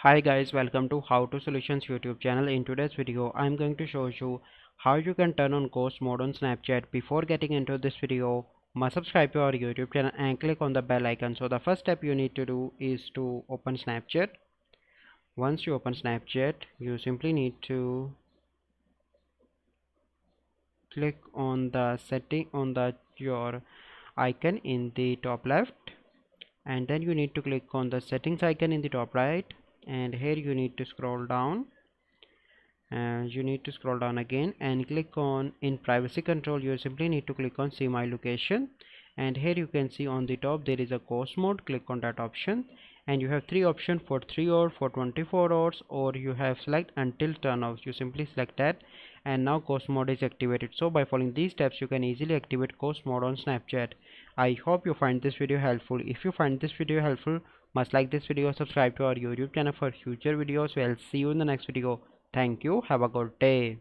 Hi guys, welcome to How to Solutions YouTube channel. In today's video, I'm going to show you how you can turn on ghost mode on Snapchat. Before getting into this video, must subscribe to our YouTube channel and click on the bell icon. So the first step you need to do is to open Snapchat. Once you open Snapchat, you simply need to click on the setting on the your icon in the top left, and then you need to click on the settings icon in the top right, and here you need to scroll down. You need to scroll down again and click on in privacy control. You simply need to click on see my location, and here you can see on the top there is a ghost mode. Click on that option, and you have three options for 3 hours, for 24 hours, or you have select until turn off. You simply select that, and now ghost mode is activated. So by following these steps you can easily activate ghost mode on Snapchat. I hope you find this video helpful. If you find this video helpful, must like this video, subscribe to our YouTube channel for future videos. Well, see you in the next video. Thank you. Have a good day.